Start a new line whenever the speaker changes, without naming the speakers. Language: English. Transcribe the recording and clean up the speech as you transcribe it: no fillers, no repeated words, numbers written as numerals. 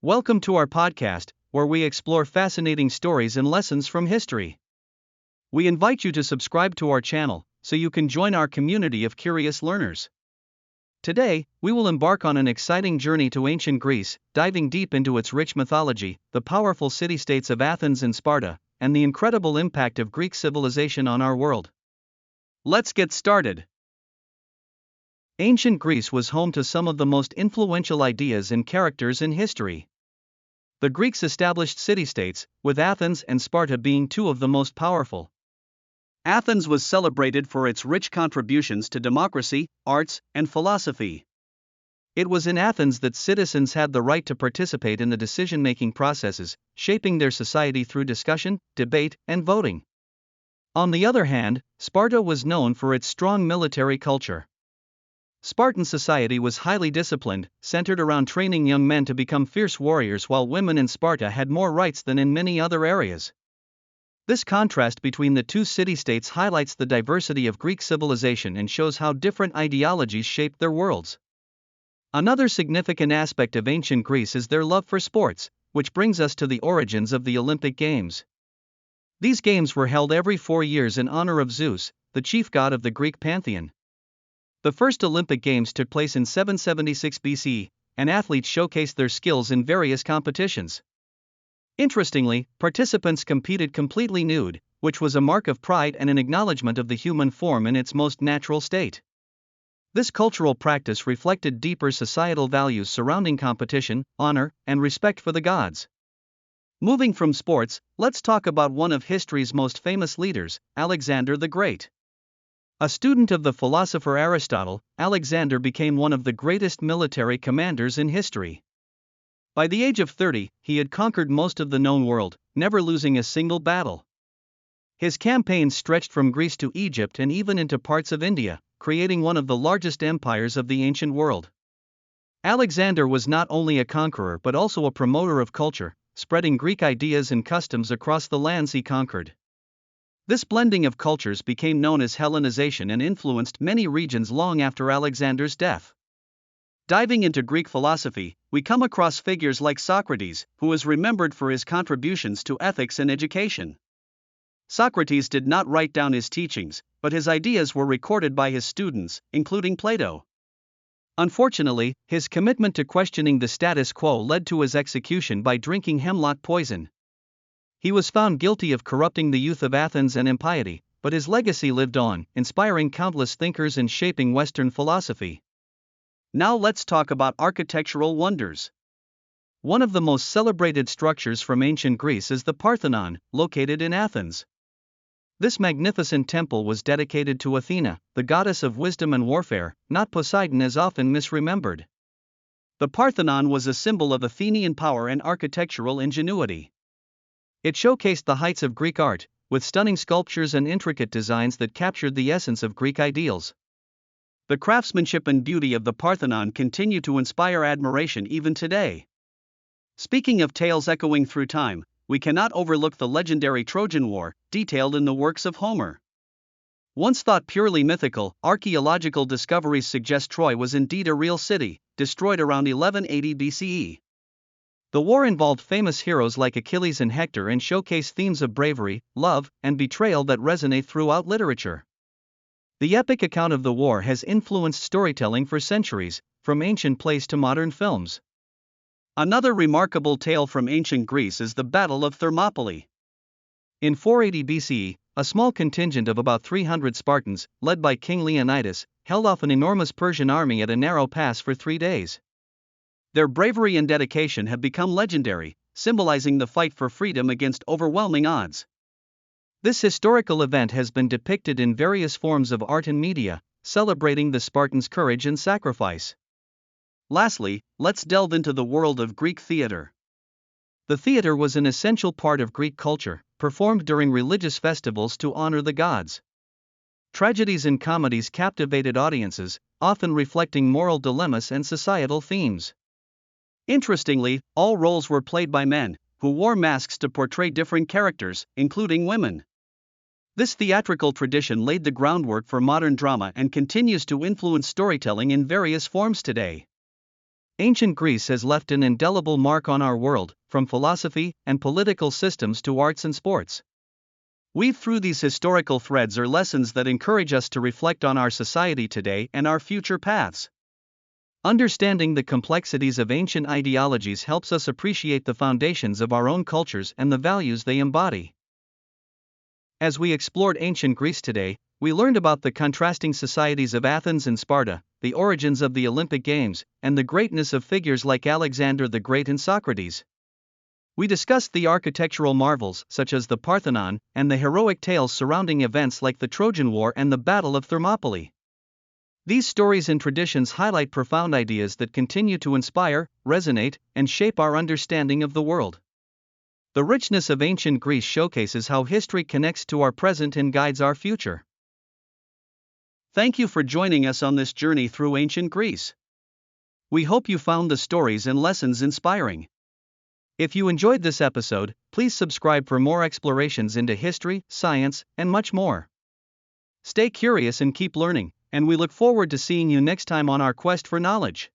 Welcome to our podcast, where we explore fascinating stories and lessons from history. We invite you to subscribe to our channel so you can join our community of curious learners. Today, we will embark on an exciting journey to ancient Greece, diving deep into its rich mythology, the powerful city-states of Athens and Sparta, and the incredible impact of Greek civilization on our world. Let's get started. Ancient Greece was home to some of the most influential ideas and characters in history. The Greeks established city-states, with Athens and Sparta being two of the most powerful. Athens was celebrated for its rich contributions to democracy, arts, and philosophy. It was in Athens that citizens had the right to participate in the decision-making processes, shaping their society through discussion, debate, and voting. On the other hand, Sparta was known for its strong military culture. Spartan society was highly disciplined, centered around training young men to become fierce warriors, while women in Sparta had more rights than in many other areas. This contrast between the two city-states highlights the diversity of Greek civilization and shows how different ideologies shaped their worlds. Another significant aspect of ancient Greece is their love for sports, which brings us to the origins of the Olympic Games. These games were held every 4 years in honor of Zeus, the chief god of the Greek pantheon. The first Olympic Games took place in 776 BCE, and athletes showcased their skills in various competitions. Interestingly, participants competed completely nude, which was a mark of pride and an acknowledgement of the human form in its most natural state. This cultural practice reflected deeper societal values surrounding competition, honor, and respect for the gods. Moving from sports, let's talk about one of history's most famous leaders, Alexander the Great. A student of the philosopher Aristotle, Alexander became one of the greatest military commanders in history. By the age of 30, he had conquered most of the known world, never losing a single battle. His campaigns stretched from Greece to Egypt and even into parts of India, creating one of the largest empires of the ancient world. Alexander was not only a conqueror but also a promoter of culture, spreading Greek ideas and customs across the lands he conquered. This blending of cultures became known as Hellenization and influenced many regions long after Alexander's death. Diving into Greek philosophy, we come across figures like Socrates, who is remembered for his contributions to ethics and education. Socrates did not write down his teachings, but his ideas were recorded by his students, including Plato. Unfortunately, his commitment to questioning the status quo led to his execution by drinking hemlock poison. He was found guilty of corrupting the youth of Athens and impiety, but his legacy lived on, inspiring countless thinkers and shaping Western philosophy. Now let's talk about architectural wonders. One of the most celebrated structures from ancient Greece is the Parthenon, located in Athens. This magnificent temple was dedicated to Athena, the goddess of wisdom and warfare, not Poseidon as often misremembered. The Parthenon was a symbol of Athenian power and architectural ingenuity. It showcased the heights of Greek art, with stunning sculptures and intricate designs that captured the essence of Greek ideals. The craftsmanship and beauty of the Parthenon continue to inspire admiration even today. Speaking of tales echoing through time, we cannot overlook the legendary Trojan War, detailed in the works of Homer. Once thought purely mythical, archaeological discoveries suggest Troy was indeed a real city, destroyed around 1180 BCE. The war involved famous heroes like Achilles and Hector and showcased themes of bravery, love, and betrayal that resonate throughout literature. The epic account of the war has influenced storytelling for centuries, from ancient plays to modern films. Another remarkable tale from ancient Greece is the Battle of Thermopylae. In 480 BCE, a small contingent of about 300 Spartans, led by King Leonidas, held off an enormous Persian army at a narrow pass for 3 days. Their bravery and dedication have become legendary, symbolizing the fight for freedom against overwhelming odds. This historical event has been depicted in various forms of art and media, celebrating the Spartans' courage and sacrifice. Lastly, let's delve into the world of Greek theater. The theater was an essential part of Greek culture, performed during religious festivals to honor the gods. Tragedies and comedies captivated audiences, often reflecting moral dilemmas and societal themes. Interestingly, all roles were played by men, who wore masks to portray different characters, including women. This theatrical tradition laid the groundwork for modern drama and continues to influence storytelling in various forms today. Ancient Greece has left an indelible mark on our world, from philosophy and political systems to arts and sports. Weave through these historical threads are lessons that encourage us to reflect on our society today and our future paths. Understanding the complexities of ancient ideologies helps us appreciate the foundations of our own cultures and the values they embody. As we explored ancient Greece today, we learned about the contrasting societies of Athens and Sparta, the origins of the Olympic Games, and the greatness of figures like Alexander the Great and Socrates. We discussed the architectural marvels such as the Parthenon and the heroic tales surrounding events like the Trojan War and the Battle of Thermopylae. These stories and traditions highlight profound ideas that continue to inspire, resonate, and shape our understanding of the world. The richness of ancient Greece showcases how history connects to our present and guides our future. Thank you for joining us on this journey through ancient Greece. We hope you found the stories and lessons inspiring. If you enjoyed this episode, please subscribe for more explorations into history, science, and much more. Stay curious and keep learning, and we look forward to seeing you next time on our quest for knowledge.